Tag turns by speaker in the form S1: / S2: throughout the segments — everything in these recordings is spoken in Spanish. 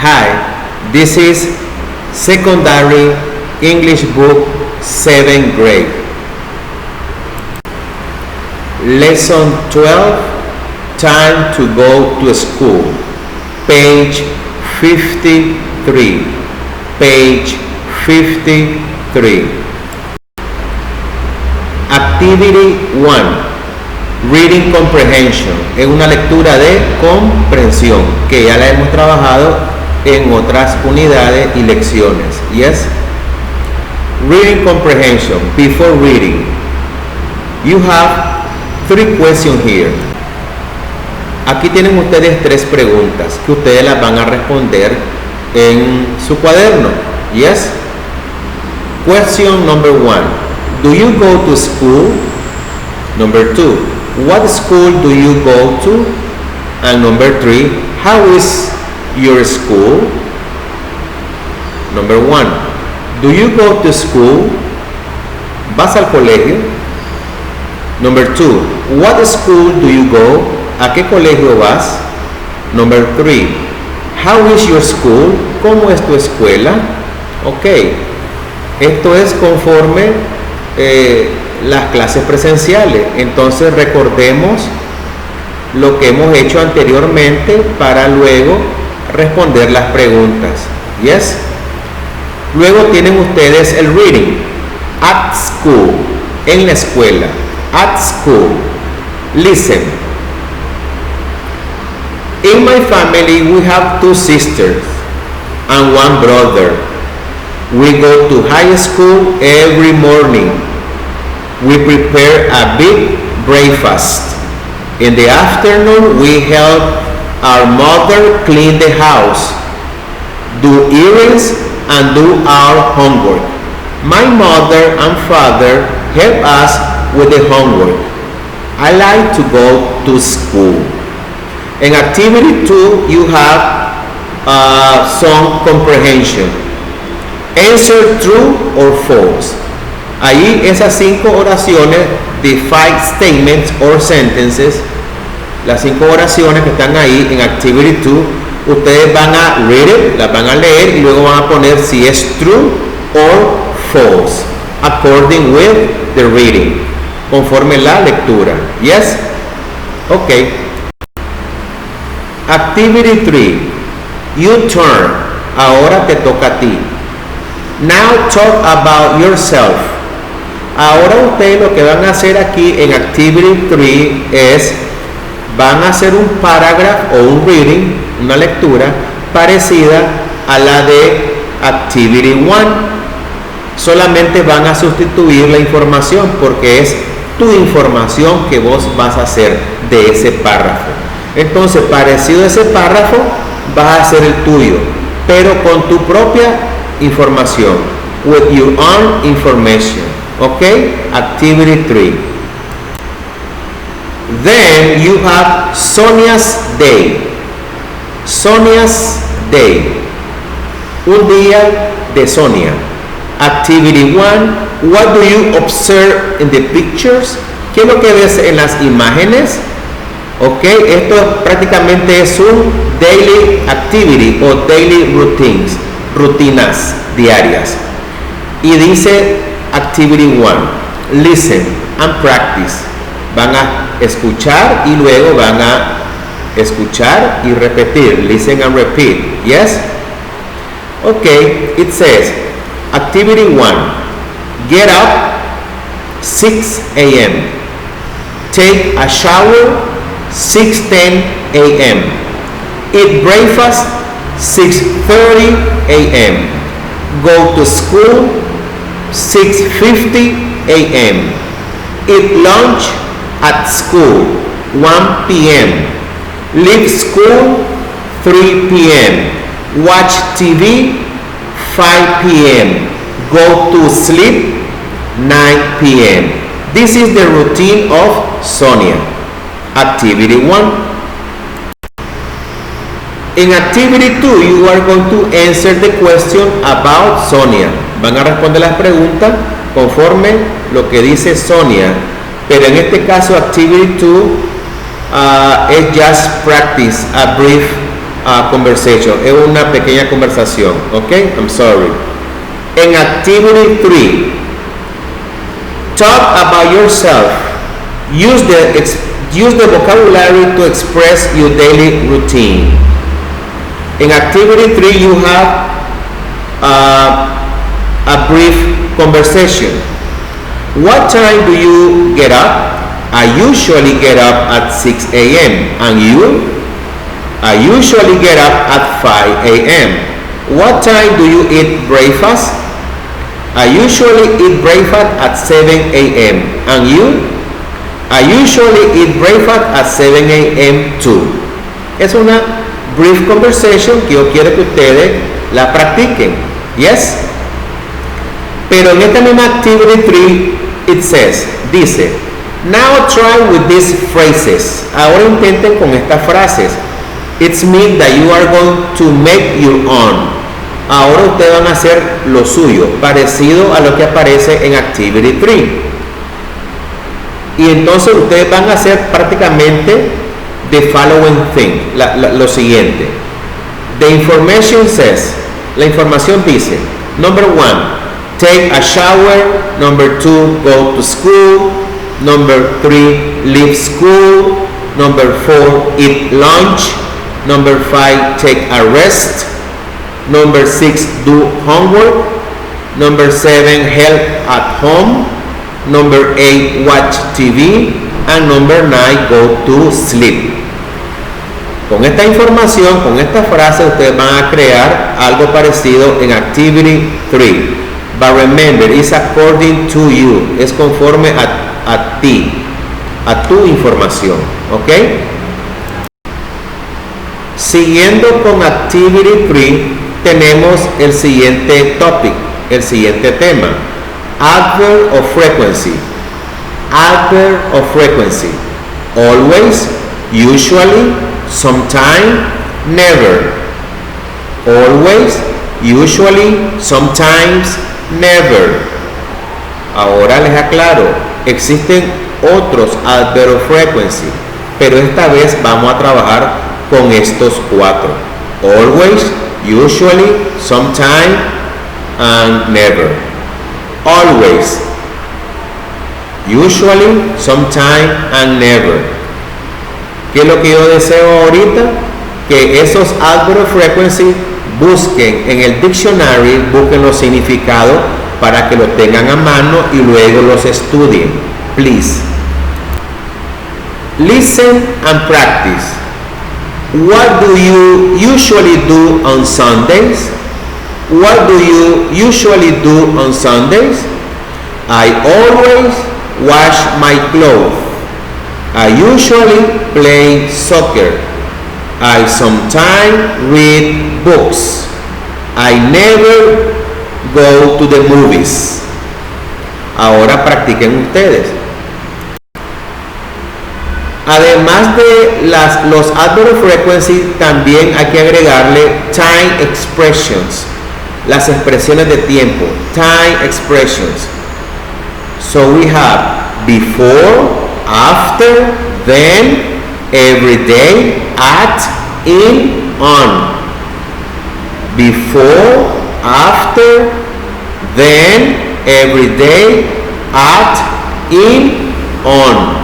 S1: Hi, this is Secondary English Book 7th grade. Lesson 12, Time to Go to School. Page 53. Page 53. Activity 1. Reading Comprehension. Es una lectura de comprensión que ya la hemos trabajado en otras unidades y lecciones. Yes? Reading Comprehension. Before reading, you have 3 questions here. Aquí tienen ustedes 3 preguntas que ustedes las van a responder en su cuaderno. Yes? Question number 1. Do you go to school? Number 2. What school do you go to? And number 3. How is your school? Number 1. Do you go to school? ¿Vas al colegio? Number 2. What school do you go? ¿A qué colegio vas? Number 3. How is your school? ¿Cómo es tu escuela? Ok. Esto es conforme las clases presenciales. Entonces recordemos lo que hemos hecho anteriormente para luego responder las preguntas. Yes. Luego tienen ustedes el reading. At school. En la escuela. At school. Listen. In my family we have 2 sisters and 1 brother. We go to high school every morning. We prepare a big breakfast. In the afternoon, we help our mother clean the house, do errands, and do our homework. My mother and father help us with the homework. I like to go to school. In activity 2, you have some comprehension. Answer true or false. Ahí esas 5 oraciones, the 5 statements or sentences, las 5 oraciones que están ahí en Activity 2, ustedes van a read it, las van a leer y luego van a poner si es true or false, according with the reading, conforme la lectura. Yes? Ok. Activity 3. You turn. Ahora te toca a ti. Now talk about yourself. Ahora ustedes lo que van a hacer aquí en Activity 3 es, van a hacer un parágrafo o un reading, una lectura parecida a la de Activity 1. Solamente van a sustituir la información porque es tu información que vos vas a hacer de ese párrafo. Entonces, parecido a ese párrafo, vas a hacer el tuyo, pero con tu propia información, with your own information. Okay, Activity 3. Then you have Sonia's Day. Sonia's Day. Un día de Sonia. Activity 1. What do you observe in the pictures? ¿Qué es lo que ves en las imágenes? Ok, esto prácticamente es un daily activity o daily routines, rutinas diarias. Y dice Activity 1, listen and practice. Van a escuchar y luego van a escuchar y repetir. Listen and repeat. Yes? Okay, it says, Activity 1, get up 6 a.m. Take a shower 6:10 a.m. Eat breakfast 6:30 a.m. Go to school 6:50 a.m. Eat lunch at school 1 p.m. Leave school 3 p.m. Watch TV 5 p.m. Go to sleep 9 p.m. This is the routine of Sonia. Activity 1. In Activity 2, you are going to answer the question about Sonia. Van a responder las preguntas conforme lo que dice Sonia. Pero en este caso, Activity 2 es just practice a brief conversation, es una pequeña conversación, okay? I'm sorry. En activity 3, talk about yourself. Use the vocabulary to express your daily routine. In activity 3, you have a brief conversation. What time do you get up? I usually get up at 6 a.m. And you? I usually get up at 5 a.m. What time do you eat breakfast? I usually eat breakfast at 7 a.m. And you? I usually eat breakfast at 7 a.m. too. Es una brief conversation que yo quiero que ustedes la practiquen. Yes? Pero en esta misma activity 3, it says, dice, now try with these phrases. Ahora intenten con estas frases. It means that you are going to make your own. Ahora ustedes van a hacer lo suyo, parecido a lo que aparece en activity 3. Y entonces ustedes van a hacer prácticamente the following thing, lo siguiente. The information says, la información dice, number 1, take a shower. Number 2, go to school. Number 3, leave school. Number 4, eat lunch. Number 5, take a rest. Number 6, do homework. Number 7, help at home. Number 8, watch TV. And number 9, go to sleep. Con esta información, con esta frase, ustedes van a crear algo parecido en Activity 3. But remember, it's according to you. Es conforme a ti, a tu información. ¿Ok? Siguiendo con Activity 3, tenemos el siguiente topic, el siguiente tema. Adverb of frequency. Adverb of frequency. Always, usually, sometime, never. Always, usually, sometimes, never. Ahora les aclaro, existen otros adverb of frequency, pero esta vez vamos a trabajar con estos 4. Always, usually, sometime, and never. Always, usually, sometime, and never. ¿Qué es lo que yo deseo ahorita? Que esos adverb of frequency busquen en el dictionary, busquen los significados para que los tengan a mano y luego los estudien. Please. Listen and practice. What do you usually do on Sundays? What do you usually do on Sundays? I always wash my clothes. I usually play soccer. I sometimes read books. I never go to the movies. Ahora practiquen ustedes. Además de los adverb of frequency, también hay que agregarle time expressions, las expresiones de tiempo, time expressions. So we have before, after, then, every day, at, in, on. Before, after, then, every day, at, in, on.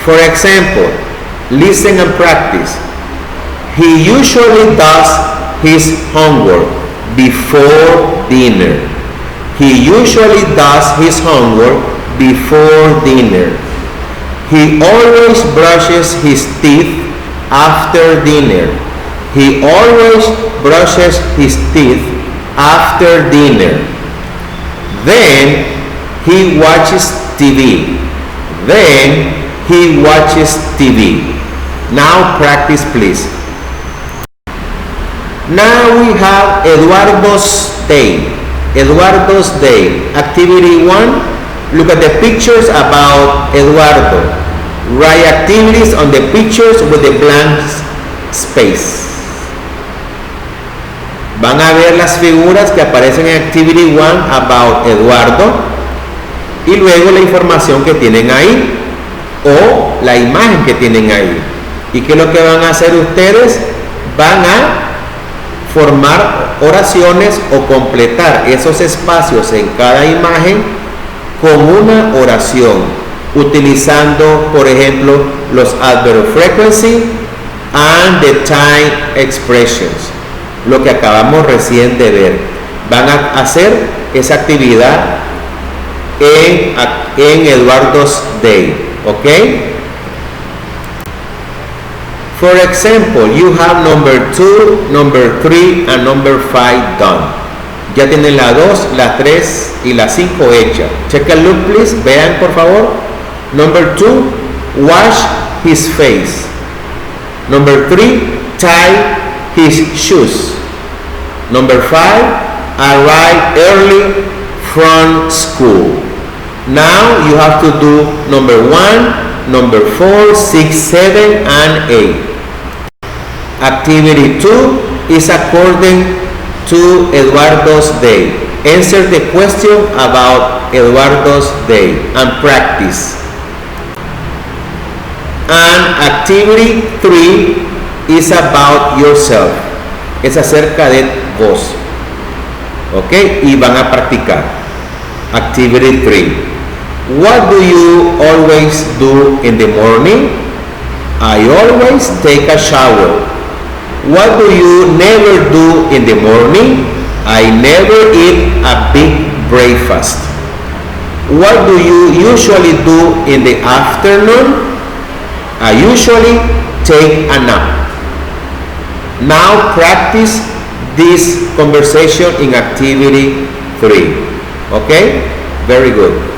S1: For example, listen and practice. He usually does his homework before dinner. He usually does his homework before dinner. He always brushes his teeth after dinner. He always brushes his teeth after dinner. Then he watches TV. Then he watches TV. Now practice, please. Now we have Eduardo's day. Eduardo's day. Activity 1. Look at the pictures about Eduardo. Write activities on the pictures with the blank space. Van a ver las figuras que aparecen en Activity 1 about Eduardo y luego la información que tienen ahí o la imagen que tienen ahí. ¿Y qué es lo que van a hacer ustedes? Van a formar oraciones o completar esos espacios en cada imagen con una oración, utilizando, por ejemplo, los adverb of frequency and the time expressions, lo que acabamos recién de ver. Van a hacer esa actividad en Eduardo's Day, ¿ok? For example, you have number 2, number 3, and number 5 done. Ya tienen la 2, la 3 y la 5 hecha. Check a look, please. Vean, por favor. Number 2, wash his face. Number 3, tie his shoes. Number 5, arrive early from school. Now you have to do number 1, number 4, 6, 7, and 8. Activity 2 is according to Eduardo's Day. Answer the question about Eduardo's Day and practice. And activity 3 is about yourself. Es acerca de vos. ¿Ok? Y van a practicar. Activity 3. What do you always do in the morning? I always take a shower. What do you never do in the morning? I never eat a big breakfast. What do you usually do in the afternoon? I usually take a nap. Now practice this conversation in activity 3. Okay? Very good.